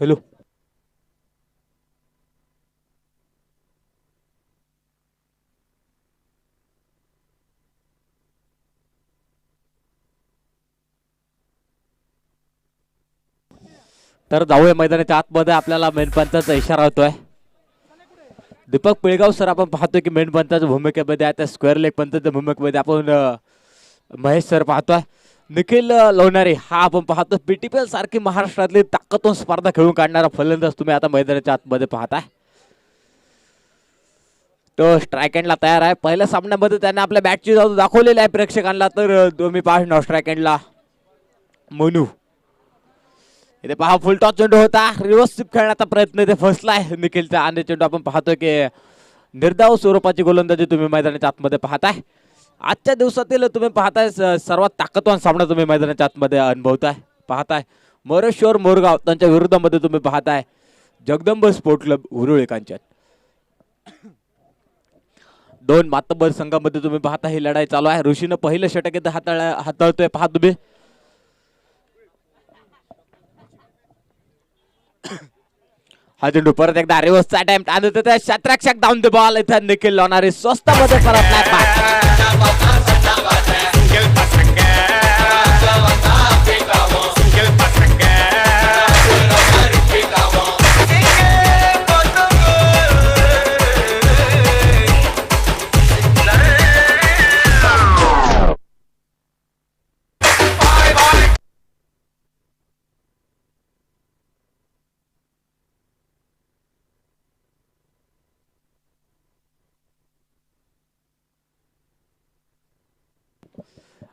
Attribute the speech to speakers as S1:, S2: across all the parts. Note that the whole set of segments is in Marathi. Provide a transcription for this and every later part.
S1: हॅलो. तर जाऊया मैदानाच्या आतमध्ये. आपल्याला मेन पंचाचा इशारा होतोय. दीपक पिळगाव सर आपण पाहतोय की मेन पंचाच्या भूमिकेमध्ये आहे. त्या स्क्वेअर लेग पंचाच्या भूमिकेमध्ये आपण महेश सर पाहतोय. निखिल लोणारे हा आपण पाहतो. पीटीपीएल सारखी महाराष्ट्रातली ताकदवान स्पर्धा खेळून काढणारा फलंदाज तुम्ही आता मैदानाच्या आतमध्ये पाहताय. तो स्ट्राईक एंडला तयार आहे. पहिल्या सामन्यामध्ये त्याने आपल्या बॅटची जादू दाखवलेली आहे प्रेक्षकांना. तर तुम्ही पाहणार स्ट्राईक एंडला मनू इथे पहा. फुल टॉस चेंडू होता. रिव्हर्स स्वीप खेळण्याचा प्रयत्न इथे फसलाय निखिलचा. आणि चेंडू आपण पाहतोय की निर्धाव स्वरूपाची गोलंदाजी तुम्ही मैदानाच्या आतमध्ये पाहताय. आजच्या दिवसातील तुम्ही पाहताय सर्वात ताकदवान सामना तुम्ही मैदानाच्या आतमध्ये अनुभवताय पाहताय. मोरेश्वर मोरगाव त्यांच्या विरोधामध्ये तुम्ही पाहताय जगदंब स्पोर्ट क्लब उरुळी कांचन. दोन मातब्बर संघामध्ये तुम्ही पाहता ही लढाई चालू आहे. ऋषीनं पहिलं षटक इथे हाताळतोय पहा तुम्ही. हा चेंडू परत एकदा रिव्हर्सचा अटेम्प्ट आणि तिथे शतरक्षक डाऊन द बॉल. इथे निखिल लोणारे स्वस्त मध्ये परत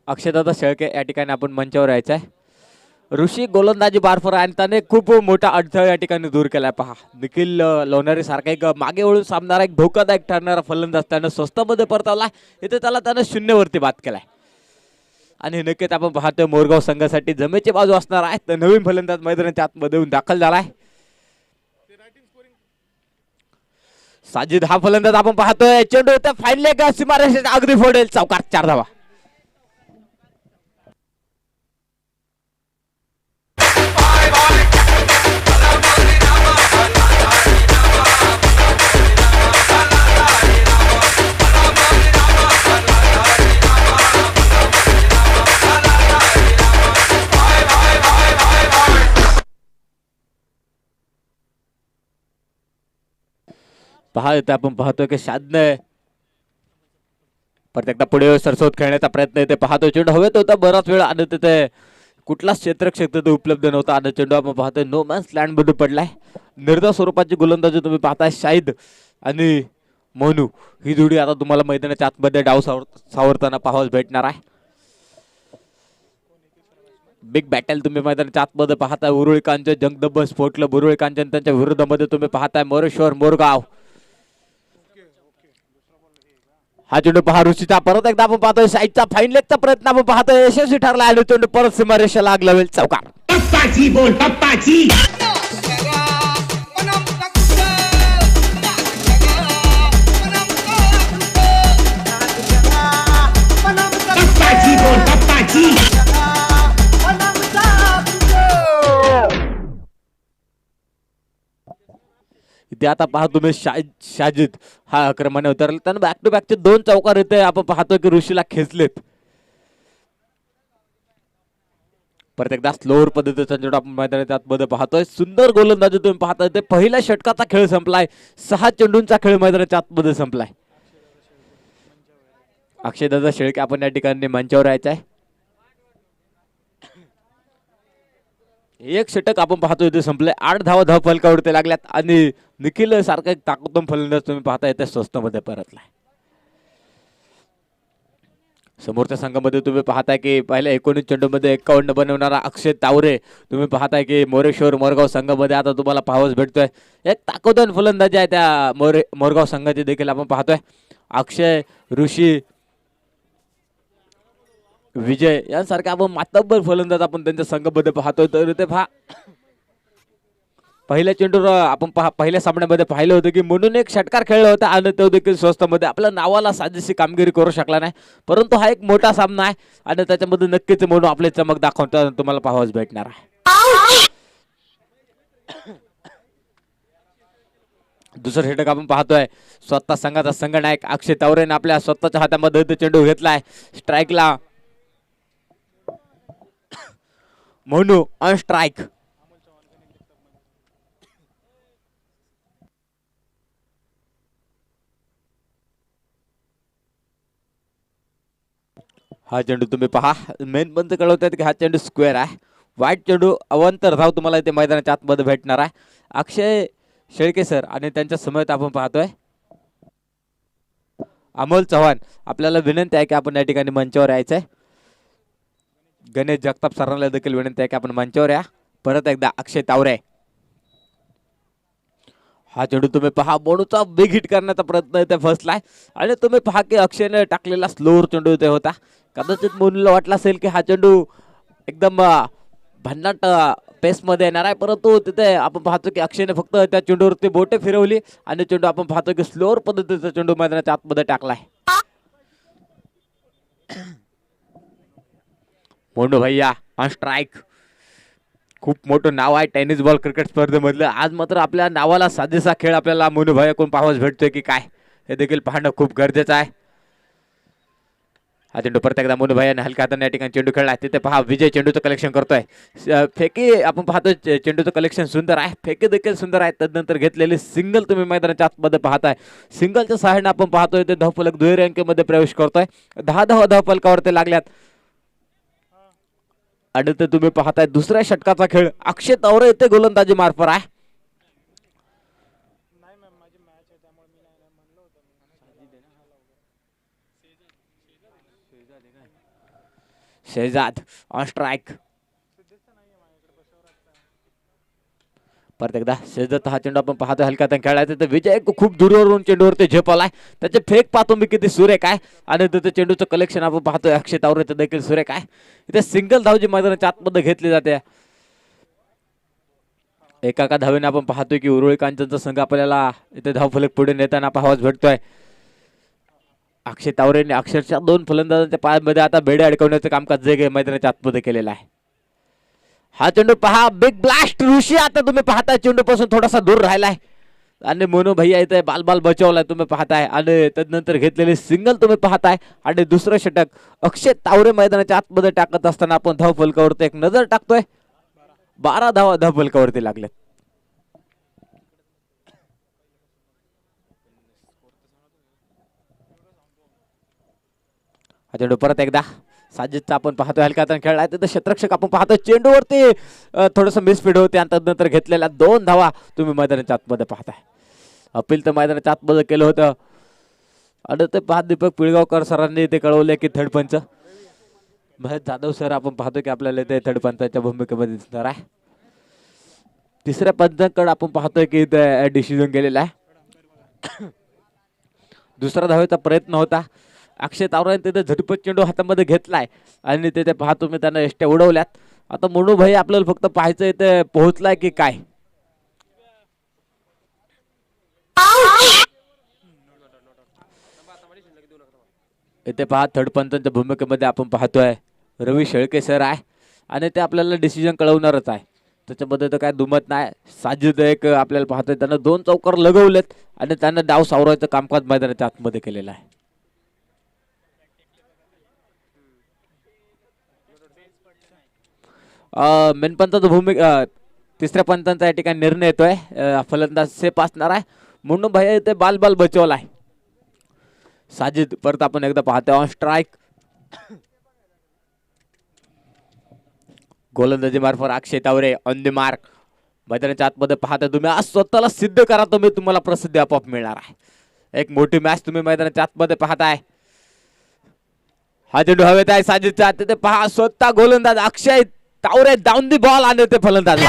S1: अक्षयदादा शेळके या ठिकाणी आपण मंचावर यायचं आहे. ऋषी गोलंदाजी बारफर आणि त्याने खूप मोठा अडथळा या ठिकाणी दूर केलाय पहा. निखिल लोणारे सारखा एक मागे वळून सामनारा एक धोकादायक ठरणारा फलंदाज त्यानं स्वस्तामध्ये परतवला. इथे त्यानं शून्यवरती बाद केलाय. आणि नक्कीच आपण पाहतोय मोरगाव संघासाठी जमेची बाजू असणार आहे. तर नवीन फलंदाज मैदानाच्या आतमध्ये येऊन दाखल झालाय. साजिद हा फलंदाज आपण पाहतोय. चेंडू इथे फाईन लेग सीमारेषेच्या अगदी फोडेल. चौकार 4 धावा. पहा इथे आपण पाहतोय की शादने परत एकदा पुढे सरसोत खेळण्याचा प्रयत्न इथे पाहतोय. चेंडू हवेत होता बराच वेळ आणि तिथे कुठलाच क्षेत्रक्षक तिथे उपलब्ध नव्हता. आणि चेंडू आपण पाहतोय नो मॅन्स लँड मध्ये पडलाय. निर्धाव स्वरूपाची गोलंदाजी तुम्ही पाहताय. शाहिद आणि मोनू ही जोडी आता तुम्हाला मैदानाच्या आतमध्ये डाव सावरताना पाहावयास भेटणार आहे. बिग बॅटल तुम्ही मैदानाच्या आतमध्ये पाहताय. उरुळी कांचन जगदंब स्पोर्ट क्लब उरुळी कांचन त्यांच्या विरोधामध्ये तुम्ही पाहताय मोरेश्वर मोरगाव. हा चेंडू पहा ऋषीचा. परत एकदा आपण पाहतोय साईडचा फाईन लेगचा प्रयत्न आपण पाहतोय यशस्वी ठरला. आणि चेंडू परत सीमारेषा लागला वेळ. चौकार.
S2: पप्पाची बोल पप्पाची. पप्पाची बोल पप्पाची.
S1: इथे आता पहा तुम्ही शाजिद हा क्रमाने उतरला. त्यानं बॅक टू बॅकचे 2 चौकार इथे आपण पाहतोय की ऋषीला खेचलेत. परत एकदा स्लोअर पद्धतीचा चेंडू आपण मैदानाच्या आतमध्ये पाहतोय. सुंदर गोलंदाजी तुम्ही पाहताय. ते पहिल्या षटकाचा खेळ संपलाय. 6 चेंडूंचा खेळ मैदानाच्या आतमध्ये संपलाय. अक्षयदादा शेळके आपण या ठिकाणी मंचावर यायचं आहे. एक षटक आपण पाहतोय इथे संपलंय. 8 धावा फलकावरती लागल्यात. आणि निखिल सारखा एक ताकदवान फलंदाज तुम्ही पाहताय त्या स्वस्तामध्ये परतलाय. समोरच्या संघामध्ये तुम्ही पाहताय की पहिल्या 19 चेंडूमध्ये 51 बनवणारा अक्षय तावरे तुम्ही पाहताय की मोरेश्वर मोरगाव संघामध्ये आता तुम्हाला पाहावयास भेटतोय. एक ताकदवान फलंदाजी आहे त्या मोरगाव संघाची देखील आपण पाहतोय. अक्षय ऋषी विजय यांसारखे आपण मातब्बर फलंदाज आपण त्यांच्या संघामध्ये पाहतोय. तर ते पहा पहिल्या चेंडूवर आपण पहिल्या सामन्यामध्ये पाहिलं होतं की म्हणून एक षटकार खेळला होता आणि तो देखील स्वस्तामध्ये आपल्या नावाला साजेशी कामगिरी करू शकला नाही. परंतु हा एक मोठा सामना आहे आणि त्याच्यामध्ये नक्कीच म्हणून आपले चमक दाखवताना तुम्हाला पाहावयास भेटणार आहे. दुसरं षटक आपण पाहतोय स्वतः संघाचा संघनायक अक्षय तावरेने आपल्या स्वतःच्या हातामध्ये तो चेंडू घेतलाय स्ट्राईकला मोनू ऑन स्ट्राईक. हा चेंडू तुम्ही पहा मेन पंच कळवतात की हा चेंडू स्क्वेअर आहे. वाईट चेंडू अवंतर धाव तुम्हाला इथे मैदानाच्या आतमध्ये भेटणार आहे. अक्षय शेळके सर आणि त्यांच्या समवेत आपण पाहतोय अमोल चव्हाण. आपल्याला विनंती आहे की आपण या ठिकाणी मंचावर यायचंय. गणेश जगताप सरांना देखील विनंती आहे की आपण मंचावर या. परत एकदा अक्षय तावरे. हा चेंडू तुम्ही पहा मोनूचा बिग हिट करण्याचा प्रयत्न इथे फसलाय आणि तुम्ही पहा की अक्षयने टाकलेला स्लोअर चेंडू इथे होता. कदाचित मोनूला वाटलं असेल की हा चेंडू एकदम भन्नाट पेस मध्ये येणार आहे परंतु तिथे आपण पाहतो की अक्षयने फक्त त्या चेंडूवरती बोटे फिरवली आणि चेंडू आपण पाहतो की स्लोअर पद्धतीचा चेंडू मैदानाच्या आतमध्ये टाकलाय. मोनू भैया ऑन स्ट्राईक. खूप मोठं नाव आहे टेनिस बॉल क्रिकेट स्पर्धेमधलं. आज मात्र आपल्या नावाला साजेसा खेळ आपल्याला मोनू भैया कोण पाहावाच भेटतोय की काय हे देखील पाहणं खूप गरजेचं आहे. हा चेंडू परत एकदा मोनू भैयाने हलक्या हाताने या ठिकाणी चेंडू खेळला. तिथे पहा विजय चेंडूचं कलेक्शन करतोय. फेकी आपण पाहतोय चेंडूचं कलेक्शन सुंदर आहे. फेकी देखील सुंदर आहे. तदनंतर घेतलेली सिंगल तुम्ही मैदानाच्या आतमध्ये पाहताय. सिंगलच्या सहाय्याने आपण पाहतोय ते धावफलक दुहेरी अंकीमध्ये प्रवेश करतोय. 10 धावफलकावर ते लागल्यात आणि ते तुम्ही पाहताय दुसऱ्या षटकाचा खेळ. अक्षय तावरे येथे गोलंदाजी मार्फत आहे. Shehzad on strike. परत एकदा शेहजाद हा चेंडू आपण पाहतोय हलक्या हाताने खेळायचा. तर विजय खूप दूरवरून चेंडूवरती झेपलाय. त्याचे फेक पाहतो मी किती सुरेख आहे आणि तिथे चेंडूचं कलेक्शन आपण पाहतोय अक्षय तावरेचं देखील सुरेख आहे. इथे सिंगल धाव जी मैदानाच्या आतमध्ये घेतली जाते. एका धावेने आपण पाहतोय की उरुळी कांचनचा संघ आपल्याला इथे धावफलक पुढे नेताना पाहावाच भेटतोय. अक्षय तावरेने अक्षरशः 2 फलंदाजांच्या पायामध्ये आता बेडे अडकवण्याचं कामकाज जे मैदानाच्या आतमध्ये केलेलं आहे. हा चेंडू पहा बिग ब्लास्ट. ऋषी आता तुम्ही पाहताय चेंडू पासून थोडासा दूर राहिलाय आणि मोनू भैया इथे बाल बचावलाय तुम्ही पाहताय आणि त्यानंतर घेतलेले सिंगल तुम्ही पाहताय आणि दुसरं षटक अक्षय तावरे मैदानाच्या आतमध्ये टाकत असताना आपण धावफलकावरती एक नजर टाकतोय. 12 धावा धावफलकावरती लागलेत. हा चेंडू परत एकदा साजिदचा आपण पाहतोय हलक्या हाताने खेळलाय. तिथे क्षेत्ररक्षक आपण पाहतोय चेंडूवरती थोडंसं मिसफीड होते आणि त्यानंतर घेतलेल्या 2 धावा तुम्ही मैदानाच्या आतमध्ये पाहताय. अपील तर मैदानाच्या आतमध्ये केलं होतं आणि ते पाहत दीपक पिळगावकर सरांनी ते कळवले की थर्ड पंच महेश जाधव सर आपण पाहतो की आपल्याला ते थर्ड पंचाच्या भूमिकेमध्ये दिसणार आहे. तिसऱ्या पंचांकडे आपण पाहतोय की ते डिसिजन गेलेला आहे. दुसरा धावेचा प्रयत्न होता. अक्षय तावरेने तिथे झटपट चेंडू हातामध्ये घेतलाय आणि तिथे पाहतो मी त्यांना एष्ट्या उडवल्यात. आता मोनू भाई आपल्याला फक्त पाहायचं इथे पोहोचलाय की काय. इथे पहा थर्ड पंचांच्या भूमिकेमध्ये आपण पाहतोय रवी शेळके सर आहे आणि ते आपल्याला डिसिजन कळवणारच आहे. त्याच्यामध्ये तर काय दुमत नाही. साजिद एक आपल्याला पाहतोय त्यांना 2 चौकार लगवलेत आणि त्यांना डाव सावरायचं कामकाज मैदानाच्या आतमध्ये केलेलं आहे. मेन पंचाचा भूमिका तिसऱ्या पंचांचा या ठिकाणी निर्णय येतोय. फलंदाज सेफ असणार आहे. म्हणून भैया इथे बाल बचावलाय. साजिद परत आपण एकदा पाहतोय ऑन स्ट्राईक. गोलंदाजी मार्फत अक्षय तावरे ऑन द मार्क. मैदानाच्या आतमध्ये पाहताय तुम्ही आज स्वतःला सिद्ध करा तुम्ही तुम्हाला प्रसिद्धी आपोआप मिळणार आहे. एक मोठी मॅच तुम्ही मैदानाच्या आतमध्ये पाहताय. हा चेंडू हवेत आहे साजिदच्या. तिथे पहा स्वतः गोलंदाज अक्षय तावरे डाऊन दी बॉल आणि ते फलंदाज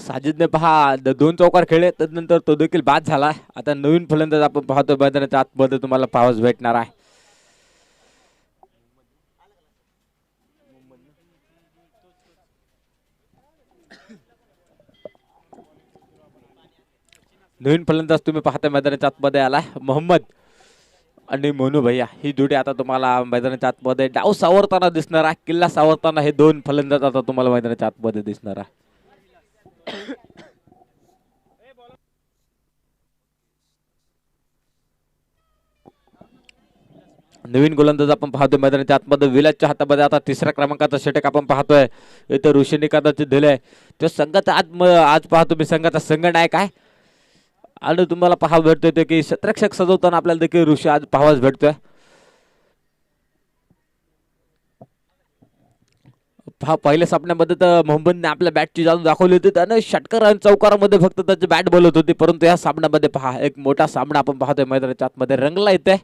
S1: साजिदने पहा दोन चौकार खेळले त्यानंतर तो देखील बाद झाला. आता नवीन फलंदाज आपण पाहतो मैदानाच्या आतमध्ये तुम्हाला पाहावयास भेटणार आहे. नवीन फलंदाज तुम्ही पाहता मैदानाच्या आतमध्ये आलाय. मोहम्मद आणि मोनू भैया ही जोडी आता तुम्हाला मैदानाच्या आतमध्ये डाव सावरताना दिसणार आहे. किल्ला सावरताना हे दोन फलंदाज आता तुम्हाला मैदानाच्या आतमध्ये दिसणार आहे. नवीन गोलंदाज आपण पाहतोय मैदानाच्या आतमध्ये विलासच्या हातामध्ये आता तिसऱ्या क्रमांकाचा षटक आपण पाहतोय. इथं ऋषीने कदाचित दिलंय त्या संघाचा आज पाहतो मी संघाचा संघनायक आहे आणि तुम्हाला पाहावं भेटतोय की शतरक्षक सजवताना आपल्याला देखील ऋषी आज पाहावाच भेटतोय. पहा पहिल्या सामन्यामध्ये तर मोहम्मदने आपल्या बॅटची जादू दाखवली होती. त्याने षटकार आणि चौकारामध्ये फक्त त्याची बॅट बोलत होती. परंतु या सामन्यामध्ये पहा एक मोठा सामना आपण पाहतोय मैदानाच्या आतमध्ये रंगला येते.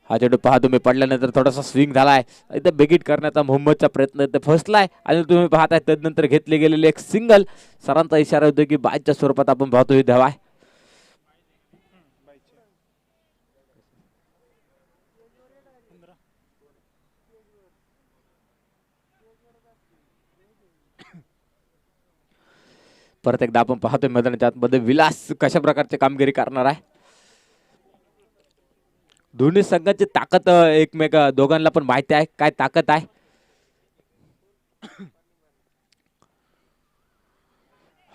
S1: हा चेंडू पहा तुम्ही पडल्यानंतर थोडासा स्विंग झालाय. इथे बेगीट करण्याचा मोहम्मदचा प्रयत्न इथे फसलाय आणि तुम्ही पाहताय त्यानंतर घेतली गेलेली एक सिंगल. सरांचा इशारा होतो की बायच्या स्वरूपात आपण पाहतोय धावा आहे. परत एकदा आपण पाहतोय मैदानाच्या आतमध्ये विलास कशा प्रकारची कामगिरी करणार आहे. दोन्ही संघाची ताकद एकमेक दोघांना पण माहिती आहे काय ताकद आहे.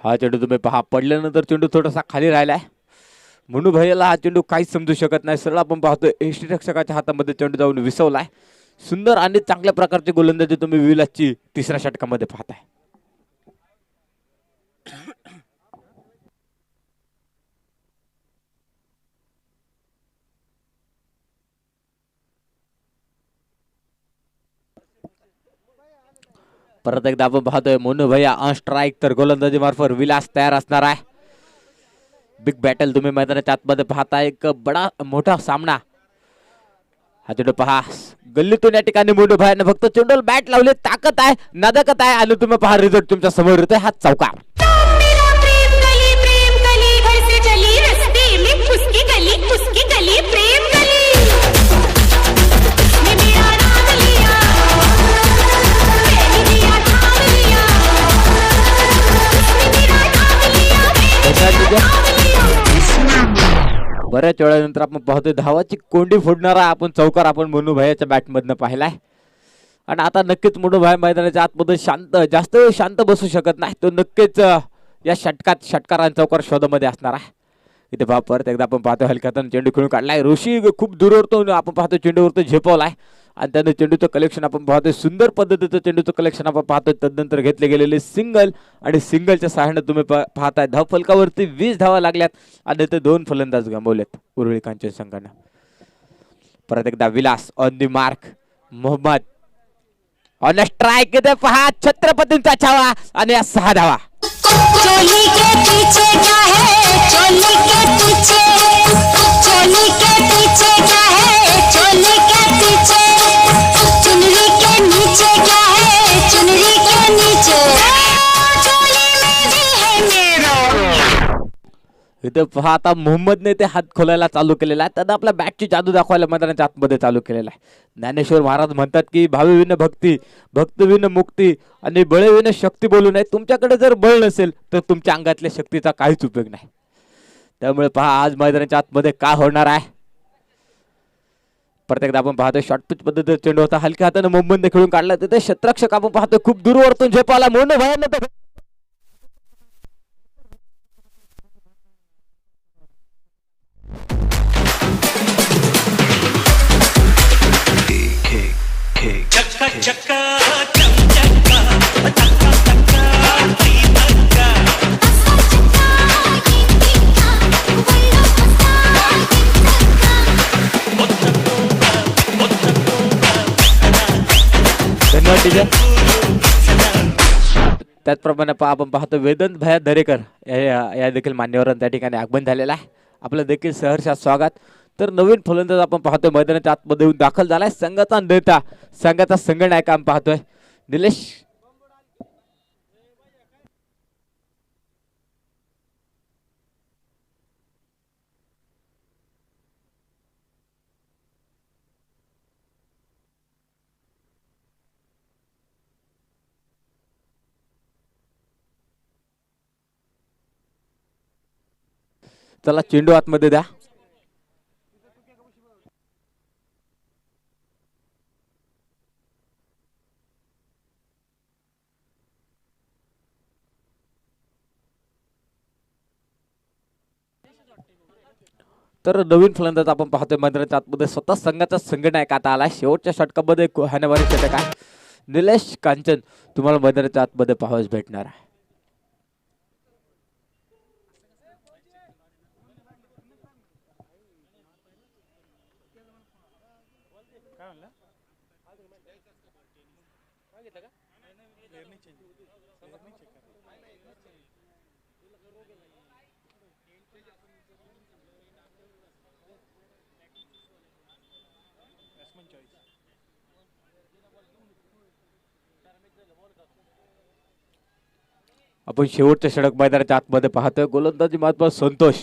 S1: हा चेंडू तुम्ही पहा पडल्यानंतर चेंडू थोडासा खाली राहिलाय. म्हणून भैयाला हा चेंडू काहीच समजू शकत नाही. सरळ आपण पाहतोय यष्टीरक्षकाच्या हातामध्ये चेंडू जाऊन विसवलाय. सुंदर आणि चांगल्या प्रकारची गोलंदाजी तुम्ही विलासची तिसऱ्या षटकामध्ये पाहताय. परत एकदा आपण पाहतोय मोनू भैया ऑन स्ट्राईक तर गोलंदाजी मार्फत विलास तयार असणार आहे. बिग बॅटल तुम्ही मैदानाच्या आतमध्ये पाहता एक बडा मोठा सामना. हा चेंडू पहा गल्लीतून या ठिकाणी मोनू भैयाने फक्त चेंडूला बॅट लावली. ताकद आहे नादकत आहे आणि तुम्ही पहा रिझल्ट तुमच्या समोर येतोय. हा चौकार. बऱ्याच वेळानंतर आपण पाहतोय धावाची कोंडी फोडणारा आपण चौकार आपण मोनू भैयाच्या बॅटमधनं पाहिलाय. आणि आता नक्कीच मोनू भैया मैदानाच्या आतमध्ये जास्त वेळ शांत बसू शकत नाही. तो नक्कीच या षटकात षटकार आणि चौकार शोधामध्ये असणार आहे. इथे पहा परत एकदा आपण पाहतोय हलक्यातून चेंडू खेळून काढलाय. ऋषी खूप दूरवरतो आपण पाहतोय चेंडूवरतो झेपवलाय आणि त्याने चेंडूचं कलेक्शन आपण पाहतोय. सुंदर पद्धतीचं चेंडूचं कलेक्शन आपण पाहतोय. तदनंतर घेतले गेलेले सिंगल आणि सिंगलच्या सहाय्याने तुम्ही पाहताय धाव फलकावरती 20 धावा लागल्यात आणि ते दोन फलंदाज गमावलेत उरुळी कांचन संघाने. परत एकदा Vilas on the mark. Mohammed on strike. इथे पहा छत्रपतींचा छावा आणि या 6 धावा.
S3: चोली के पीछे क्या है चोली के पीछे चोली के पीछे क्या है चोली के पीछे चुनरी के नीचे क्या है चुनरी के नीचे चोली में भी है मेरा.
S1: इथे पहा आता मोहम्मदने ते हात खोलायला चालू केलेला आहे. त्यानं आपल्या बॅटची जादू दाखवायला मैदानाच्या आतमध्ये चालू केलेला आहे. ज्ञानेश्वर महाराज म्हणतात की भावी विन भक्ती भक्त विन मुक्ती आणि बळ विन शक्ती बोलू नये. तुमच्याकडे जर बळ नसेल तर तुमच्या अंगातल्या शक्तीचा काहीच उपयोग नाही. त्यामुळे पहा आज मैदानाच्या आतमध्ये काय होणार आहे. परत एकदा आपण पाहतोय शॉर्ट पिच पद्धतीचा चेंडू होता. हलक्या हाताने मोहम्मदने खेळून काढला. तिथे क्षेत्ररक्षक आपण पाहतोय खूप दूरवरतून झेपाला. मोनू भैयाने
S4: चक्का चक्का चम चक्का चक्का चक्का चक्का
S1: धन्यवाद टीचर. त्याचप्रमाणे आपण पाहतो वेदांत भैया दरेकर या देखील मान्यवरांना त्या ठिकाणी आगमन झालेला आहे. आपलं देखील सहर्षात स्वागत. तर नवीन फलंदाज आपण पाहतोय मैदानाच्या आतमध्ये येऊन दाखल झालाय. संघाचा नेता संघाचा संघनायक आपण पाहतोय निलेश. चला चेंडू आतमध्ये द्या. तर नवीन फलंदाज आपण पाहतोय मैदानाच्या आतमध्ये स्वतः संघाचा संघनायक आता आला. शेवटच्या षटकामध्ये हाणामारी षटक आहे. निलेश कांचन तुम्हाला मैदानाच्या आतमध्ये पाहावयास भेटणार आहे. आपण शेवटच्या षटक मैदानाच्या आतमध्ये पाहतोय. गोलंदाजी महत्व संतोष.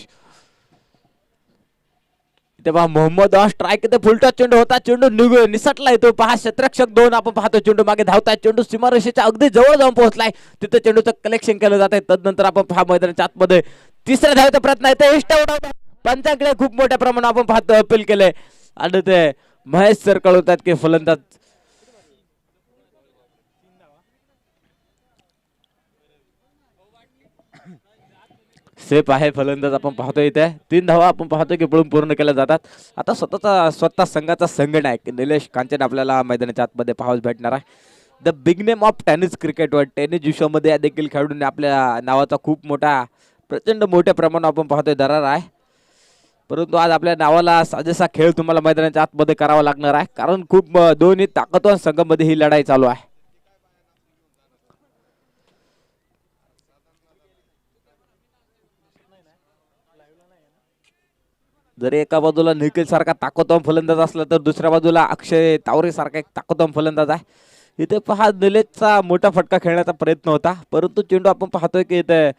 S1: इथे पहा मोहम्मद स्ट्राईक इथे फुलटॉस चेंडू होता. चेंडू निसटला येतो. पहा क्षेत्ररक्षक 2 आपण पाहतो. चेंडू मागे धावताय. चेंडू सीमारेषेच्या अगदी जवळ जाऊन पोहोचलाय. तिथे चेंडूचं कलेक्शन केलं जात आहे. तदनंतर आपण पहा मैदानाच्या आतमध्ये तिसऱ्या धावेचा प्रयत्न आहे. इष्ट उडवतात. पंचांकडे खूप मोठ्या प्रमाणात आपण पाहतो अपील केले आणि ते महेश सर कळवतात की फलंदाज सेफ आहे. फलंदाज आपण पाहतोय इथे 3 धावा आपण पाहतोय की पळून पूर्ण केल्या जातात. आता स्वतः संघाचा संघनायक निलेश कांचन आपल्याला मैदानाच्या आतमध्ये पाहावयास भेटणार आहे. The big name of tennis क्रिकेटवर टेनिस विश्वामध्ये देखील खेळाडूंनी आपल्या नावाचा खूप मोठा प्रचंड मोठ्या प्रमाणात आपण पाहतोय दरार आहे. परंतु आज आपल्या नावाला साजेसा खेळ तुम्हाला मैदानाच्या आतमध्ये करावा लागणार आहे. कारण खूप दोन्ही ताकदवान संघामध्ये ही लढाई चालू आहे. जरी एका बाजूला निखिल सारखा ताकदवान फलंदाज असला तर दुसऱ्या बाजूला अक्षय तावरे सारखा एक ताकदवान फलंदाज आहे. इथे पहा निलेशचा मोठा फटका खेळण्याचा प्रयत्न होता. परंतु चेंडू आपण पाहतोय की इथे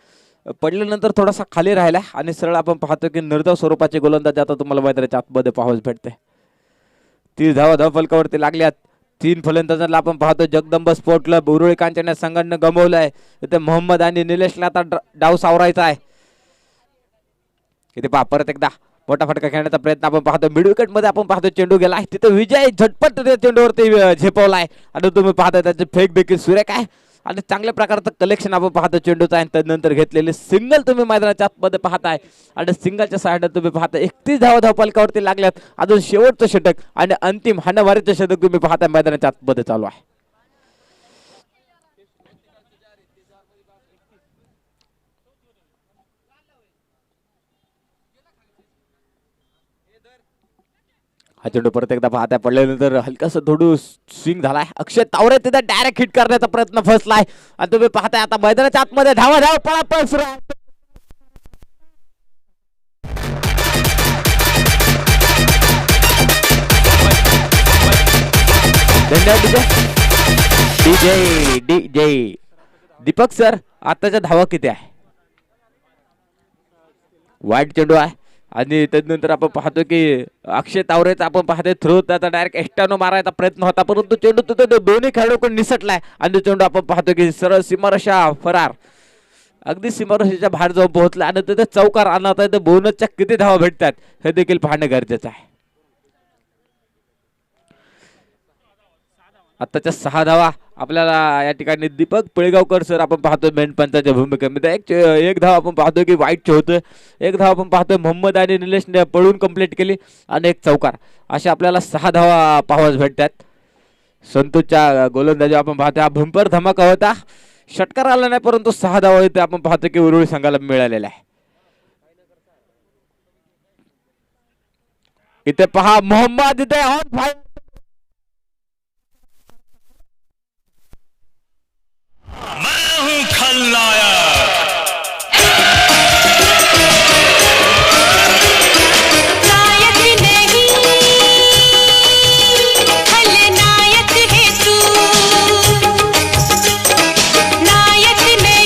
S1: पडल्यानंतर थोडासा खाली राहिला आणि सरळ आपण पाहतोय की निर्धाव स्वरूपाचे गोलंदाज आता तुम्हाला मैदानाच्या आतमध्ये पाहावयास भेटते. 30 धावा धावफलकावरती लागल्यात. 3 फलंदाजांना आपण पाहतोय. जगदंब स्पोर्ट क्लब उरुळी कांचन संघाने गमवलंय. इथे मोहम्मद आणि निलेशला आता डाव सावरायचा आहे. इथे पहा परत एकदा मोठा फटका खेळण्याचा प्रयत्न आपण पाहतो. मिड विकेट मध्ये आपण पाहतो चेंडू गेलाय. तिथे विजय झटपट चेंडूवरती झेपवलाय आणि तुम्ही पाहता त्याचे फेक देखील सुरेख आहे आणि चांगल्या प्रकारचं कलेक्शन आपण पाहतो चेंडूचं आहे. त्यानंतर घेतलेले सिंगल तुम्ही मैदानाच्या आतमध्ये पाहताय आणि सिंगलच्या साईडला तुम्ही पाहता 31 धावा धावफलकावरती लागल्यात. अजून शेवटचं षटक आणि अंतिम हाणामारीचं षटक तुम्ही पाहताय मैदानाच्या आतमध्ये चालू आहे. हा चेंडू परत एकदा पाहताय. पडल्यानंतर हलकासा थोडं स्विंग झालाय. अक्षय तावरे तिथे डायरेक्ट हिट करण्याचा प्रयत्न फसलाय आणि तुम्ही पाहताय आता मैदानाच्या आतमध्ये धावा धाव पळापळ सुरू आहे. धन्यवाद डीजे दीपक सर. आताच्या धावा किती आहे? वाईट चेंडू आहे आणि त्यानंतर आपण पाहतो की अक्षय तावरेचा आपण पाहतोय थ्रो त्याचा डायरेक्ट एक्स्ट्रानो मारायचा प्रयत्न होता परंतु चेंडू तिथे दोन्ही खेळाडूकडून निसटलाय आणि चेंडू आपण पाहतो की सरळ सीमारेषा फरार अगदी सीमारेषेच्या बाहेर जाऊन पोहोचला आणि तिथे चौकार आणत आहे. बोनसच्या किती धावा भेटतात हे देखील पाहणं गरजेचं आहे. आताच्या 6 धावा आपल्याला या ठिकाणी दीपक पिळगावकर सर आपण पाहतोय मेन पंचाच्या भूमिकेमध्ये. एक धाव आपण पाहतोय की वाईटचे होतोय. एक धाव आपण पाहतोय मोहम्मद आणि निलेशने पळून कंप्लीट केली आणि एक चौकार. अशा आपल्याला 6 धावा पाहावयास भेटतात. संतोषच्या गोलंदाजी आपण पाहतोय. हा भंपर धमाका होता. षटकार आला नाही परंतु 6 धावा इथे आपण पाहतोय की उरुळी संघाला मिळालेला आहे. इथे पहा मोहम्मद इथे ऑन फायर.
S4: मैं हूं खलनायक.
S3: नायक नहीं खलनायक है तू. नायक नहीं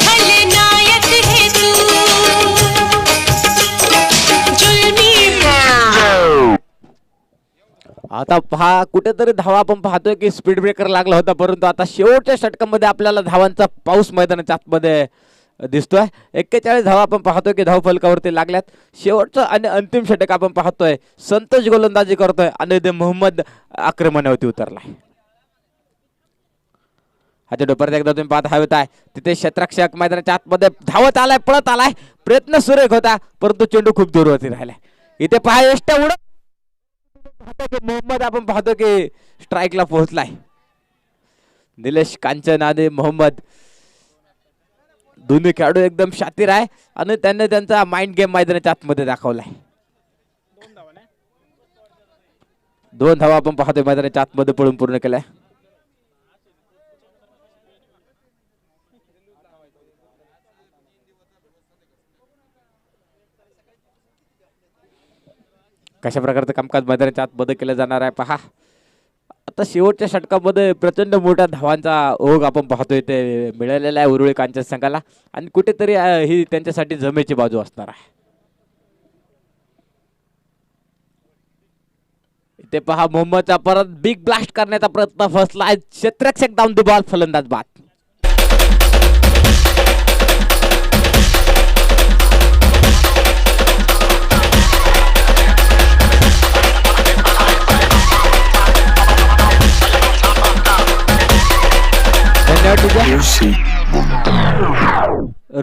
S3: खलनायक है तू. जुल्मी
S1: आता पहा कुठेतरी धावा आपण पाहतोय की स्पीड ब्रेकर लागला होता परंतु आता शेवटच्या षटकामध्ये आपल्याला धावांचा पाऊस मैदानाच्या आतमध्ये दिसतोय. 41 धावा आपण पाहतोय की धाव फलकावरती लागल्यात. शेवटचं आणि अंतिम षटक आपण पाहतोय. संतोष गोलंदाजी करतोय आणि ते मोहम्मद आक्रमणावरती उतरलाय. हा चेंडू परत एकदा तुम्ही पाहत हवेत आहे. तिथे क्षेत्ररक्षक मैदानाच्या आतमध्ये धावत आलाय, पळत आलाय. प्रयत्न सुरेख होता परंतु चेंडू खूप दूरवरती राहिलाय. इथे पहा एष्टा उडत मोहम्मद आपण पाहतो की स्ट्राईकला पोहोचलाय. निलेश कांचन आणि मोहम्मद दोन्ही खेळाडू एकदम शातीर आहे आणि त्यांनी त्यांचा माइंड गेम मैदानाच्या आतमध्ये दाखवलाय. 2 धावा आपण पाहतोय मैदानाच्या आतमध्ये पळून पूर्ण केलाय. कशा प्रकारचं कामकाज मैदानाच्या आतमध्ये केलं जाणार आहे पहा. आता शेवटच्या षटकामध्ये प्रचंड मोठ्या धावांचा ओघ आपण पाहतोय ते मिळालेला आहे उरुळी कांचन संघाला आणि कुठेतरी ही त्यांच्यासाठी जमेची बाजू असणार आहे. इथे पहा मोहम्मदचा परत बिग ब्लास्ट करण्याचा प्रयत्न फसला. क्षेत्ररक्षक डाऊन द बॉल, फलंदाज बाद.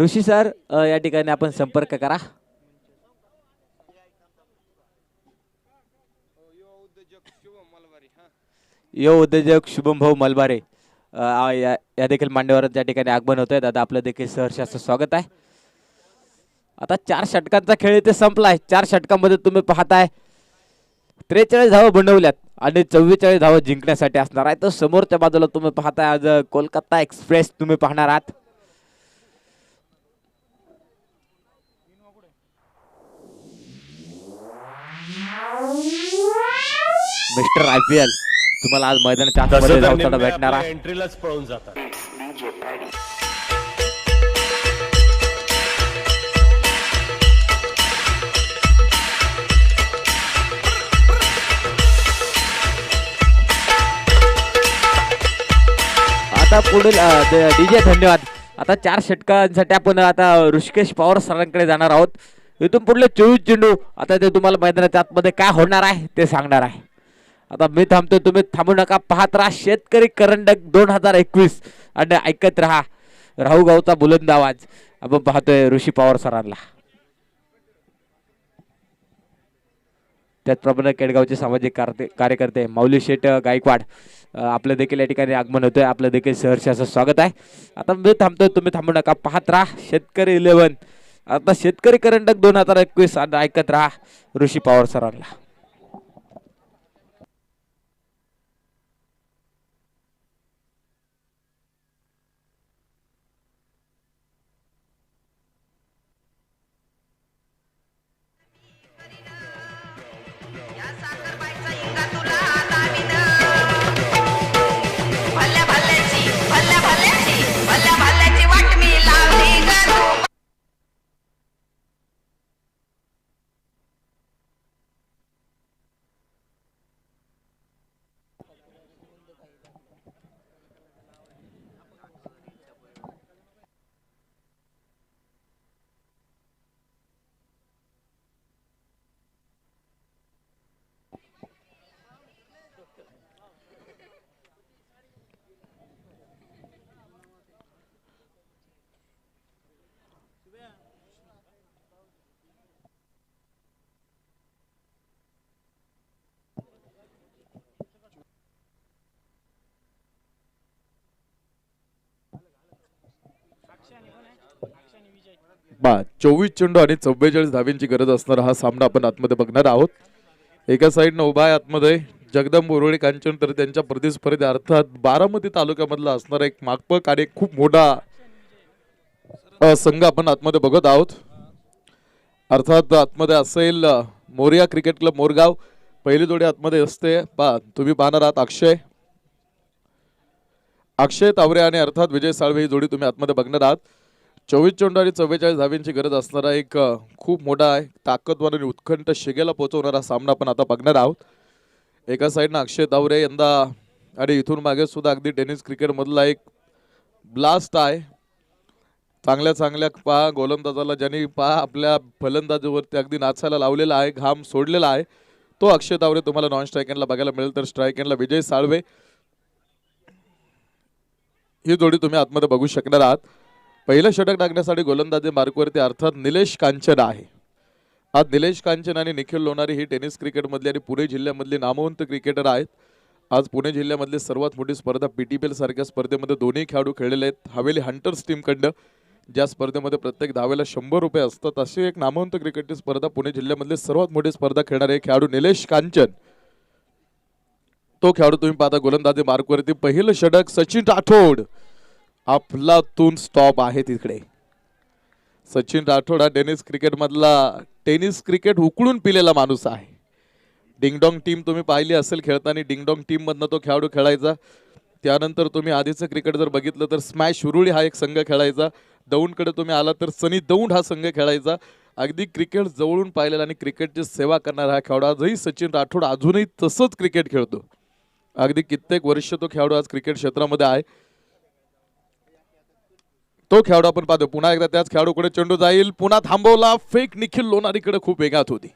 S1: ऋषी सर या ठिकाणी आपण संपर्क करा. यो उद्योजक शुभम भाऊ मलबारे या देखील मान्यवर त्या ठिकाणी आगमन होत आहे. दादा आपलं देखील सहर्ष असं स्वागत आहे. आता 4 षटकांचा खेळ इथे संपलाय. 4 षटकांमध्ये तुम्ही पाहताय 43 धावा बनवल्यात आणि 44 धावा जिंकण्यासाठी असणार आहे. तर समोरच्या बाजूला तुम्ही पाहताय आज कोलकाता एक्सप्रेस तुम्ही पाहणार आहात. मिस्टर IPL तुम्हाला आज मैदानाच्या आतमध्ये धावताना भेटणार आहे.
S4: एंट्रीलाच पळून जातात.
S1: आता पुढील डीजे धन्यवाद. आता 4 षटकांसाठी आपण आता ऋषिकेश पवार सरांकडे जाणार आहोत. इथून पुढले 24 चेंडू आता ते तुम्हाला मैदानाच्या आतमध्ये काय होणार आहे ते सांगणार आहे. आता मी थांबतोय, तुम्ही थांबू नका. पाहत राहा शेतकरी करंडक 2021 आणि ऐकत राहा राहू गावचा बुलंद आवाज. आपण पाहतोय ऋषी पवार सरांना. त्याचप्रमाणे केडगावचे सामाजिक कार्यकर्ते माऊली शेठ गायकवाड आपलं देखील या ठिकाणी आगमन होतोय. आपलं देखील सहर्ष असं स्वागत आहे. आता मी थांबतोय, तुम्ही थांबू नका. पाहत राहा शेतकरी 11. आता शेतकरी करंडक 2021 आणि ऐकत राहा ऋषी पवार सरांना.
S5: बा 24 चेंडू आणि 44 धाव्यांची गरज असणारा हा सामना आपण आतमध्ये बघणार आहोत. एका साईडनं उभा आहे आतमध्ये जगदंब उरुळी कांचन, तर त्यांच्या प्रतिस्पर्धी अर्थात बारामती तालुक्यामधला असणारा एक मागपक आणि खूप मोठा संघ आपण आतमध्ये बघत आहोत. अर्थात आतमध्ये असेल मोरिया क्रिकेट क्लब मोरगाव. पहिली जोडी आतमध्ये असते. तुम्ही पाहणार आहात अक्षय तावरे आणि अर्थात विजय साळवे ही जोडी तुम्ही आतमध्ये बघणार आहात. 24 चेंडू आणि 44 धाव्यांची गरज असणारा एक खूप मोठा आहे, ताकदवार आणि उत्कंठ शिगेला पोहोचवणारा सामना आपण आता बघणार आहोत. एका साईडनं अक्षय तावरे यंदा आणि इथून मागे सुद्धा अगदी टेनिस क्रिकेट मधला एक ब्लास्ट आहे. चांगल्या चांगल्या पहा गोलंदाजाला ज्यांनी पहा आपल्या फलंदाजीवरती अगदी नाचायला लावलेला आहे, घाम सोडलेला आहे, तो अक्षय तावरे तुम्हाला नॉन स्ट्राईक एंडला बघायला मिळेल. तर स्ट्राईक एंडला विजय साळवे ही जोडी तुम्ही आतमध्ये बघू शकणार आहात. पहिलं षटक टाकण्यासाठी गोलंदाजी मार्कवरती अर्थात निलेश कांचन आहे. आज निलेश कांचन आणि निखिल लोणारी ही टेनिस क्रिकेटमधली आणि पुणे जिल्ह्यामधली नामवंत क्रिकेटर आहेत. आज पुणे जिल्ह्यामधली सर्वात मोठी स्पर्धा PTPL सारख्या स्पर्धेमध्ये दोन्ही खेळाडू खेळलेले आहेत. हवेली हंटर्स टीमकडनं ज्या स्पर्धेमध्ये प्रत्येक धावेला 100 रुपये असतात, अशी एक नामवंत क्रिकेटची स्पर्धा पुणे जिल्ह्यामधली सर्वात मोठी स्पर्धा खेळणारे खेळाडू निलेश कांचन, तो खेळाडू तुम्ही पाहता गोलंदाजी मार्कवरती. पहिलं षटक सचिन राठोड, अफलातून स्टॉप आहे तिकडे. सचिन राठोड हा टेनिस क्रिकेट उकळून पिलेला माणूस आहे. डिंगडॉंग टीम तुम्ही पाहिली असेल खेळताना, डिंगडॉंग टीम मधनं तो खेळाडू खेळायचा. त्यानंतर तुम्ही आधीचं क्रिकेट जर बघितलं तर स्मॅश उरुळी हा एक संघ खेळायचा. दौंडकडे तुम्ही आला तर सनी दौंड हा संघ खेळायचा. अगदी क्रिकेट जवळून पाहिलेला आणि क्रिकेटची सेवा करणारा हा खेळाडू आजही सचिन राठोड अजूनही तसंच क्रिकेट खेळतो. अगदी कित्येक वर्ष तो खेळाडू आज क्रिकेट क्षेत्रामध्ये आहे. तो खेळाडू आपण पाहतो. पुन्हा एकदा त्याच खेळाडूकडे चेंडू जाईल, पुन्हा थांबवला, फेक निखिल लोणारीकडे खूप वेगात होती,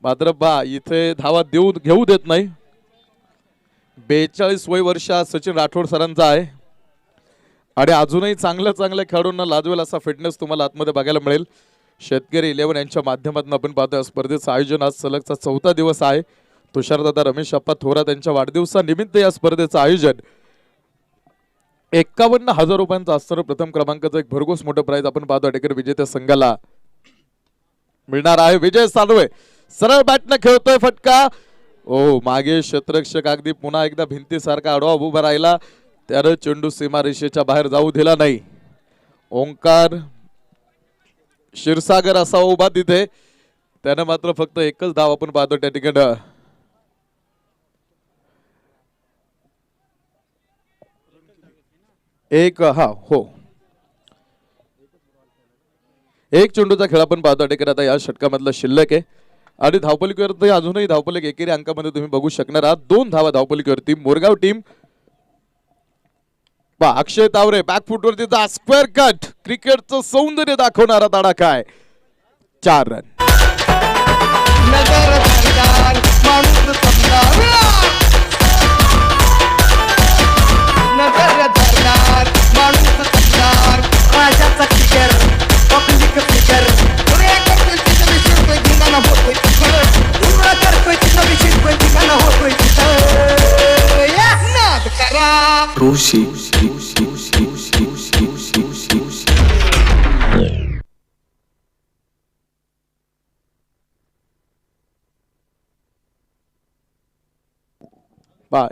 S5: मात्र इथे धावा घेऊ देत नाही. 42 वय वर्ष सचिन राठोड सरांचा आहे आणि अजूनही चांगल्या चांगल्या खेळाडूंना लाजवेल असा फिटनेस तुम्हाला आतमध्ये बघायला मिळेल. शेतकरी 11 यांच्या माध्यमातून आपण पाहतोय स्पर्धेचं आयोजन आज सलगचा 4था दिवस आहे. तुषारदादा रमेश अप्पा थोरात यांच्या वाढदिवसानिमित्त या स्पर्धेचं आयोजन. 51,000 रुपयांचं असणारं प्रथम क्रमांकाचं एक भरघोस मोठं प्राइज आपण पाहतो अटेकर विजेत्या संघाला मिळणार आहे. विजय साळवे सरळ बॅटनं खेळतोय, फटका. ओ मागे क्षेत्ररक्षक अगदी पुन्हा एकदा भिंतीसारखा आडवा उभा राहिला, त्यानं चेंडू सीमारेषेच्या बाहेर जाऊ दिला नाही. ओंकार क्षीरसागर असा उभा तिथे, त्यानं मात्र फक्त एकच धाव आपण पाहतो त्या ठिकाणी. एक चेंडूचा खेळ आपण पाहतो अटेकर आता या षटकामधला शिल्लक आहे आणि धावपलीवरती अजूनही धावपलीक एकेरी अंकामध्ये तुम्ही बघू शकणार आहात. 2 धावा धावपलीवरती मोरगाव टीम. अक्षय तावरे बॅकफुटवरती स्क्वेअर कट, क्रिकेटचं सौंदर्य दाखवणारा तडाखा आहे. 4 रन.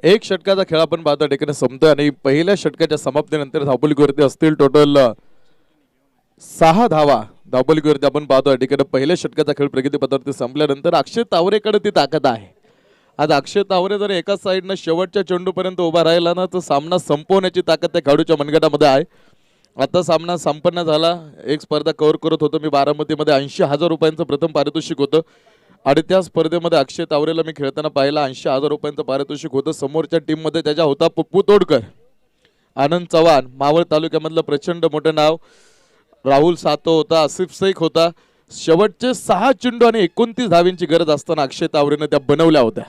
S5: एक षटकाचा खेळ आपण पाहतो ठिकाणी संपतोय आणि पहिल्या षटकाच्या समाप्तीनंतर धावपलीवरती असतील टोटल 6 धावा धावपलीवरती आपण पाहतो ठिकाणी. पहिल्या षटकाचा खेळ प्रगतीपथावरती संपल्यानंतर अक्षय तावरेकडे ती ताकद आहे. आज अक्षय तावरे जर एका साईडनं शेवटच्या चेंडूपर्यंत उभा राहिला ना तर सामना संपवण्याची ताकद त्या खेळाडूच्या मनगटामध्ये आहे. आता सामना संपन्न झाला. एक स्पर्धा कव्हर करत होतो मी बारामतीमध्ये, 80,000 रुपयांचं प्रथम पारितोषिक होतं आणि त्या स्पर्धेमध्ये अक्षय तावरेला मी खेळताना पाहिला. 80,000 रुपयांचं पारितोषिक होतं. समोरच्या टीममध्ये त्याच्या होता पप्पू तोडकर, आनंद चव्हाण, मावळ तालुक्यामधलं प्रचंड मोठं नाव, राहुल सातो होता, आसिफ शेख होता. शेवटचे 6 चेंडू आणि 29 धावींची गरज असताना अक्षय तावरेनं त्या बनवल्या होत्या.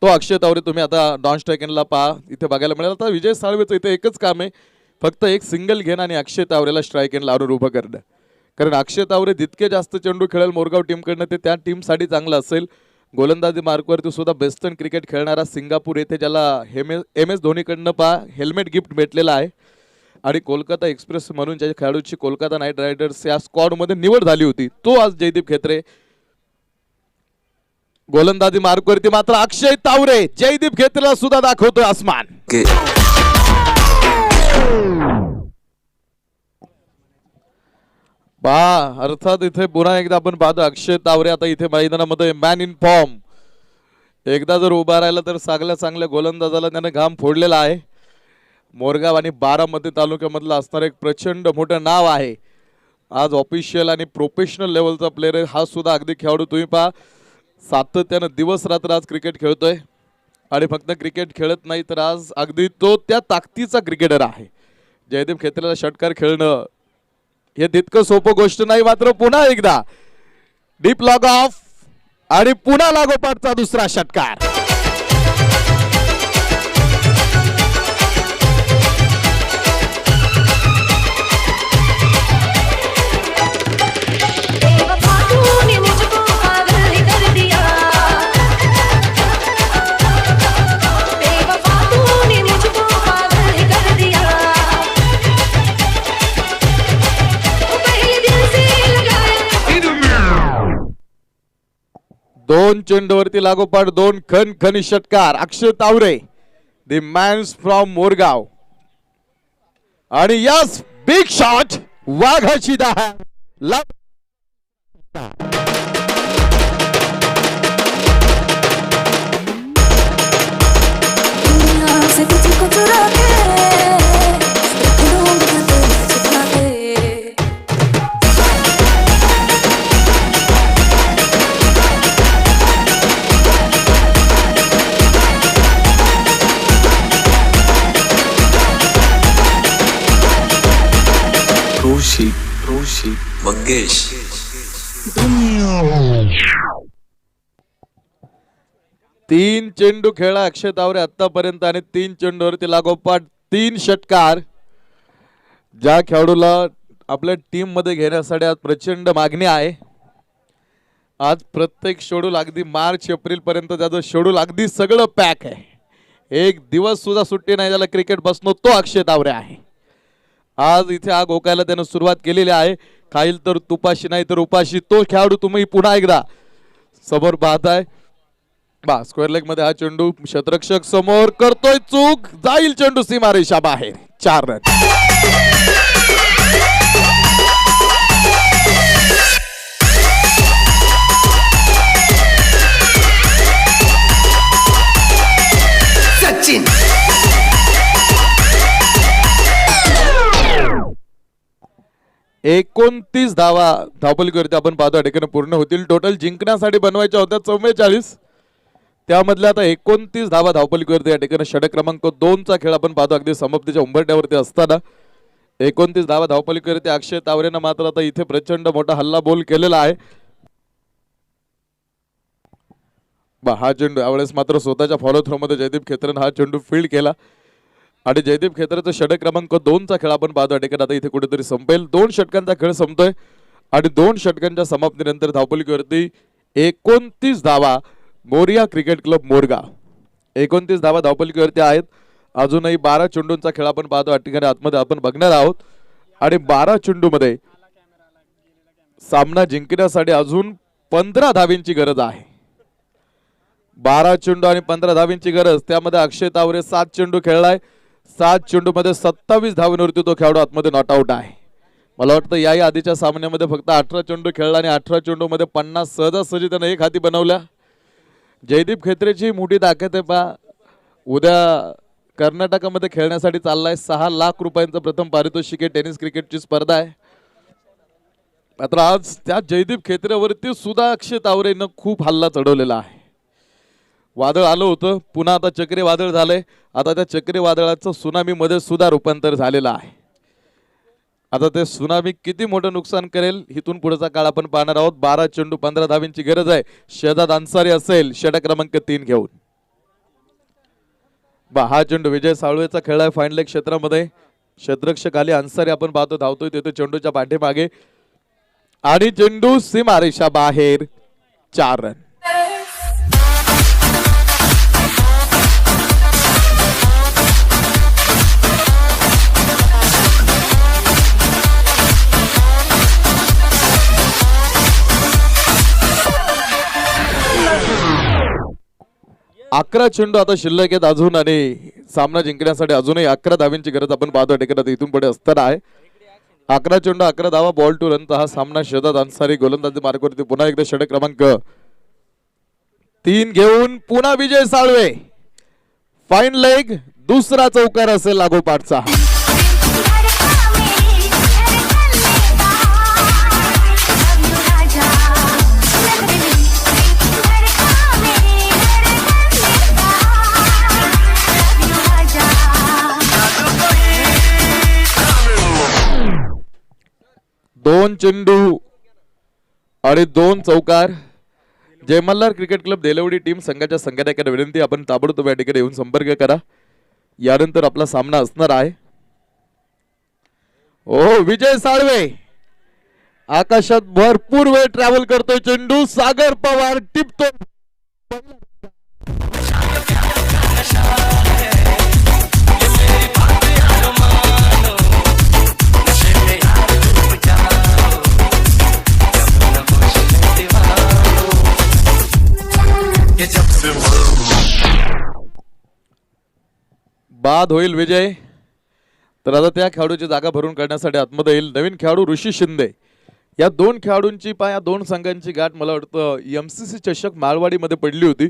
S5: तो अक्षय तावरे तुम्ही आता नॉन स्ट्राईक एंडला पहा इथे बघायला मिळेल. आता विजय साळवेचं इथे एकच काम आहे, फक्त एक सिंगल घेणं आणि अक्षय तावरेला स्ट्राईक एंडला आणून उभं करणं. कारण अक्षय तावरे जितके जास्त चेंडू खेळेल मोरगाव टीमकडनं ते त्या टीमसाठी चांगलं असेल. गोलंदाजी मार्कवरती सुद्धा बेस्टर्न क्रिकेट खेळणारा सिंगापूर येथे ज्याला MS धोनीकडनं हेल्मेट गिफ्ट भेटलेलं आहे आणि कोलकाता एक्सप्रेस म्हणून ज्या खेळाडूची कोलकाता नाईट रायडर्स या स्क्वॉडमध्ये निवड झाली होती तो आज जयदीप खेत्रे. गोलंदाजी मार्कवरती मात्र अक्षय तावरे जयदीप खेत्रेला सुद्धा दाखवतोय आसमान. अर्थात इथे पुन्हा एकदा आपण पाहतो अक्षय तावरे आता इथे मैदानामध्ये मॅन इन फॉर्म. एकदा जर उभा राहिला तर चांगल्या गोलंदाजाला त्याने घाम फोडलेला आहे. मोरगाव आणि बारामती तालुक्यामधलं असणार एक प्रचंड मोठं नाव आहे. आज ऑफिशियल आणि प्रोफेशनल लेवलचा प्लेअर आहे हा सुद्धा अगदी खेळाडू. तुम्ही पहा सातत्यानं दिवस रात्र आज क्रिकेट खेळतोय आणि फक्त क्रिकेट खेळत नाही तर आज अगदी तो त्या ताकदीचा क्रिकेटर आहे. जयदीप खेत्रेला षटकार खेळणं हे तितकं सोपं गोष्ट नाही. मात्र पुन्हा एकदा डीप लॉग ऑफ आणि पुन्हा लागोपाठचा दुसरा षटकार.
S3: बेवफा तूने मुझको पागल कर दिया, बेवफा तूने मुझको पागल कर दिया, तो पहले दिल से लगाया.
S5: दोन चेंडूवरती लागोपाठ दोन खणखणी षटकार. Akshay Taware the man's from Morgaon आणि यस बिग शॉट वाघाची दहा.
S3: दुनिया से तुझको चुरा के रख लूंगा तुझे छुपा के.
S6: ऋषी मंगेश.
S5: तीन चेंडू खेळला अक्षय तावरे आतापर्यंत आणि तीन चेंडूवरती लागोपाठ तीन षटकार. ज्या खेळाडूला आपल्या टीम मध्ये घेण्यासाठी आज प्रचंड मागणी आहे. आज प्रत्येक शेड्यूल अगदी मार्च एप्रिल पर्यंत त्याचं शेड्यूल अगदी सगळं पॅक आहे. एक दिवस सुद्धा सुट्टी नाही ज्याला क्रिकेट बसणं तो अक्षय तावरे आहे. आज इथे आग ओकायला त्यानं सुरुवात केलेली आहे. खाईल तर तुपाशी नाही तर उपाशी तो खेळाडू तुम्ही पुन्हा एकदा समोर पाहताय. बा स्क्वेअर लेग मध्ये हा चेंडू क्षेत्ररक्षक समोर करतोय चूक. जाईल चेंडू सीमारेषा बाहेर. 4 रन.
S2: सचिन
S5: 29 धावा धावपलीवरती आपण पाहतो ठिकाणी पूर्ण होतील. टोटल जिंकण्यासाठी बनवायच्या होत्या 44. त्यामधल्या आता 29 धावा धावपलीवरती या ठिकाणी षटक क्रमांक 2चा खेळ आपण पाहतो अगदी समाप्तीच्या उंबरठ्यावरती असताना 29 धावा धावपलीवरती अक्षय तावरेनं मात्र आता इथे प्रचंड मोठा हल्ला बोल केलेला आहे. हा चेंडू यावेळेस मात्र स्वतःच्या फॉलो थ्रो मध्ये जयदीप खेत्रेनं हा चेंडू फील्ड केला आणि जयदीप खेत्रेचा षटक क्रमांक 2चा खेळ आपण पाहतो ठिकाणी आता इथे कुठेतरी संपेल. 2 षटकांचा खेळ संपतोय आणि 2 षटकांच्या समाप्तीनंतर धावपलीवरती 29 धावा मोरिया क्रिकेट क्लब मोरगाव. 29 धावा धावपलीवरती आहेत. अजूनही 12 चेंडूंचा खेळ आपण पाहतो या ठिकाणी आतमध्ये आपण बघणार आहोत आणि 12 चेंडू मध्ये सामना जिंकण्यासाठी अजून 15 धावींची गरज आहे. 12 चेंडू आणि 15 धावींची गरज. त्यामध्ये अक्षय तावरे 7 चेंडू खेळलाय. 7 चेंडू मध्ये 27 धावांवरती तो खेळाडू आतमध्ये नॉट आउट आहे. मला वाटतं याही आधीच्या सामन्यामध्ये फक्त 18 चेंडू खेळला आणि 18 चेंडू मध्ये 50 सहजासहजी त्यानं एक हाती बनवल्या. जयदीप खेत्रेची मोठी ताकद आहे पहा. उद्या कर्नाटकामध्ये खेळण्यासाठी चाललाय. 6 लाख रुपयांचं प्रथम पारितोषिक आहे. टेनिस क्रिकेटची स्पर्धा आहे. मात्र आज त्या जयदीप खेत्रेवरती सुद्धा अक्षय तावरेनं खूप हल्ला चढवलेला आहे. वादळ आलं होतं पुन्हा आता चक्रीवादळ झालंय. आता त्या चक्रीवादळाचं सुनामी मध्ये सुद्धा रूपांतर झालेलं आहे. आता ते सुनामी किती मोठं नुकसान करेल इथून पुढचा काळ आपण पाहणार आहोत. 12 चेंडू 15 धावींची गरज आहे. शहजाद अन्सारी असेल षटक क्रमांक 3 घेऊन. हा चेंडू विजय साळवेचा खेळ आहे फाईन लेग क्षेत्रामध्ये. क्षेत्ररक्षक आली अन्सारी आपण पाहतो धावतोय तिथे चेंडूच्या पाठीमागे आणि चेंडू सीमारेषा बाहेर. 4 रन. अकरा चेंडू आता शिल्लक आहेत अजून आणि सामना जिंकण्यासाठी अजूनही 11 धावींची गरज आपण पाहतो ठिकाणी इथून पुढे असताना आहे. 11 चेंडू 11 धावा बॉल टू रनचा हा सामना. शहजाद अन्सारी गोलंदाजी मार्गावरती पुन्हा एकदा षटक क्रमांक 3 घेऊन पुन्हा विजय साळवे. फाईन लेग दुसरा चौकार असेल लागोपाठचा. 2 चेंडू आणि 2 चौकार. जय मल्हार क्रिकेट क्लब देलवडी टीम संघाच्या संघटकांना विनंती, आपण ताबडतोब या ठिकाणी येऊन संपर्क करा. यानंतर आपला सामना असणार आहे. ओ विजय साळवे आकाशात भरपूर वेळ ट्रॅव्हल करतोय. चेंडू सागर पवार टिपतो. बाद होईल विजय. तर आता त्या खेळाडूची जागा भरून काढण्यासाठी आतमध्ये येईल नवीन खेळाडू ऋषी शिंदे. या 2 खेळाडूंची या 2 संघांची गाठ मला वाटतं MCC चषक माळवाडीमध्ये पडली होती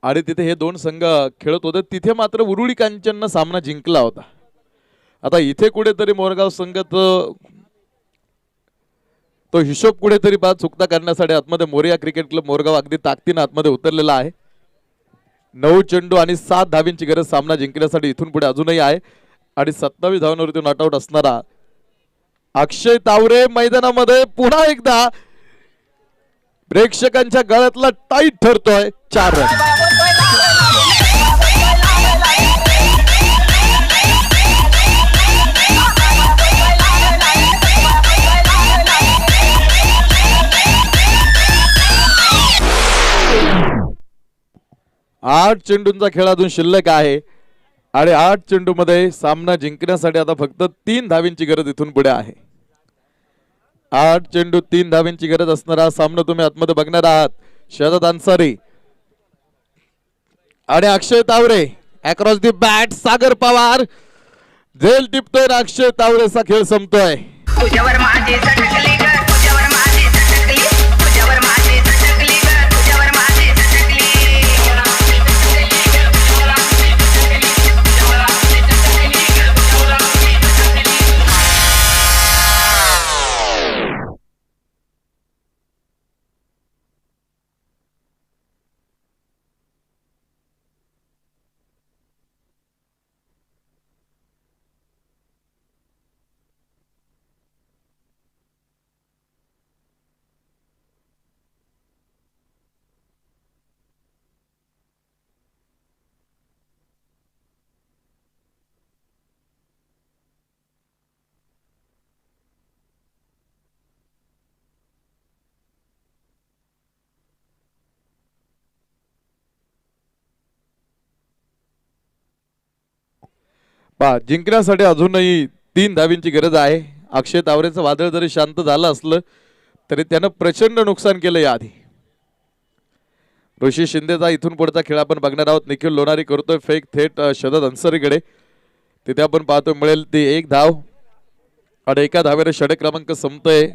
S5: आणि तिथे हे 2 संघ खेळत होते. तिथे मात्र उरुळी कांचननं सामना जिंकला होता. आता इथे कुठेतरी मोरगाव संघ तो हिशोब कुठेतरी चुकता करण्यासाठी आतमध्ये मोरिया क्रिकेट क्लब मोरगाव अगदी ताकदीनं आतमध्ये उतरलेला आहे. 9 चेंडू आणि 7 धावींची गरज सामना जिंकण्यासाठी इथून पुढे अजूनही आहे. आणि 27 धावांवरती नॉट आउट असणारा अक्षय तावरे मैदानामध्ये पुन्हा एकदा प्रेक्षकांच्या गळ्यातला टाईट ठरतोय. 4 रन. आठ चेंडूंचा खेळ अजून शिल्लक आहे आणि 8 चेंडू मध्ये सामना जिंकण्यासाठी आता फक्त 3 धावींची गरज इथून पुढे आहे. 8 चेंडू 3 धावींची गरज असणारा सामना तुम्ही आतमध्ये बघणार आहात. शहजाद अन्सारी आणि अक्षय तावरे अक्रॉस दी बॅट. सागर पवार झेल टिपतोय. अक्षय तावरेचा खेळ संपतोय.
S7: तुझ्यावर माझी सटकली ग, तुझ्यावर माझी सटकली, तुझ्यावर माझी सटकली ग, तुझ्यावर माझी सटकली.
S5: जिंकण्यासाठी अजूनही 3 धावींची गरज आहे. अक्षय तावरेचं वादळ जरी शांत झालं असलं तरी त्यानं प्रचंड नुकसान केलं याआधी. ऋषी शिंदेचा इथून पुढचा खेळ आपण बघणार आहोत. निखिल लोणारी करतोय फेक थेट शहजाद अन्सारीकडे. तिथे आपण पाहतो मिळेल ती 1 धाव आणि 1 धावेने षटक क्रमांक संपतोय.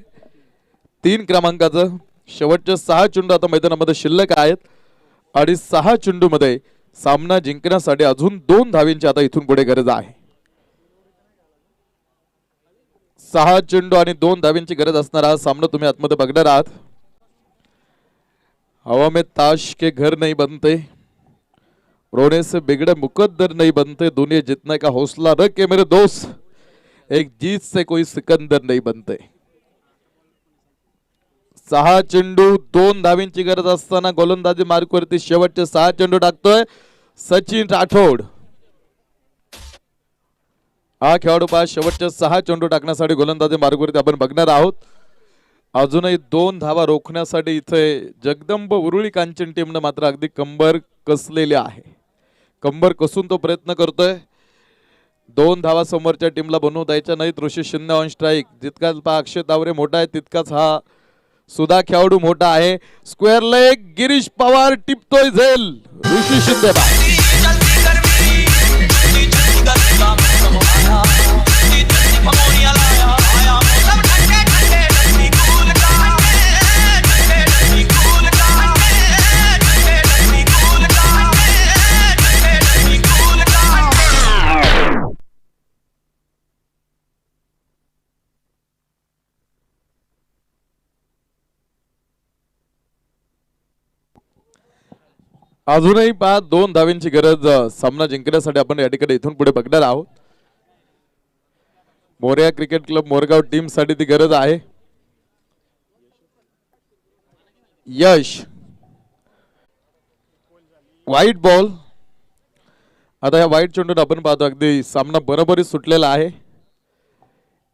S5: 3 क्रमांकाचं शेवटचे 6 चेंडू आता मैदानामध्ये शिल्लक आहेत आणि 6 चेंडू मध्ये सामना जिंकण्यासाठी अजून 2 धावींची आता इथून पुढे गरज आहे. 6 चेंडू आणि 2 धावींची गरज असणारा सामना तुम्ही आतमध्ये बघणार आहात. हवा में ताश के घर नहीं बनते, रोने से बिगड़े मुकद्दर नहीं बनते, दुनिया जीतने का हौसला रखे मेरे दोस्त, एक जीत से कोई सिकंदर नहीं बनते. 6 चेंडू 2 धावींची गरज असताना गोलंदाजी मार्कवरती शेवटचे 6 चेंडू टाकतोय सचिन राठोड. हा खेळाडू शेवटचे 6 चेंडू टाकण्यासाठी गोलंदाजी मार्गवरती आपण बघणार आहोत. अजूनही 2 धावा रोखण्यासाठी इथे जगदंब उरुळी कांचन टीमने मात्र अगदी कंबर कसलेली आहे. कंबर कसून तो प्रयत्न करतोय. 2 धावा समोरच्या टीमला बनवू द्यायच्या नाहीत. ऋषी शिंदे ऑन स्ट्राईक. जितकाच अक्षय तावरे मोठा आहे तितकाच हा सुधा खेळाडू मोठा आहे. स्क्वेअर लेग गिरीश पवार टिपतोय झेल. ऋषी शिंदे अजूनही 2 धावींची गरज सामना जिंकण्यासाठी आपण या ठिकाणी इथून पुढे बघणार आहोत. Morya cricket club Morgaon team साठी ती गरज आहे. यश वाईट बॉल. आता या वाईट चेंडूत आपण पाहतो अगदी सामना बरोबरीत सुटलेला आहे.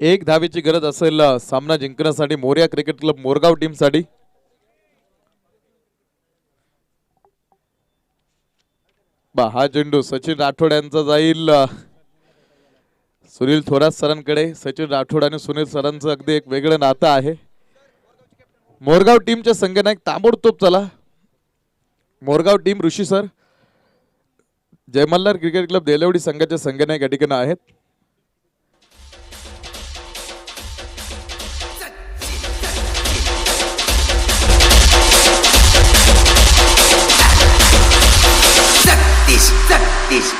S5: 1 धावेची गरज असेल सामना जिंकण्यासाठी Morya cricket club Morgaon team साठी. हा चेंडू सचिन राठोड यांचा जाईल सुनील थोरात सरांकडे. सचिन राठोड आणि सुनील सरांचं अगदी एक वेगळं नातं आहे. मोरगाव टीमच्या संघनायक ताबडतोब चला. मोरगाव टीम ऋषी सर, जय मल्हार क्रिकेट क्लब देलवडी संघाचे संघनायक या ठिकाणी आहेत.
S2: सत्तीस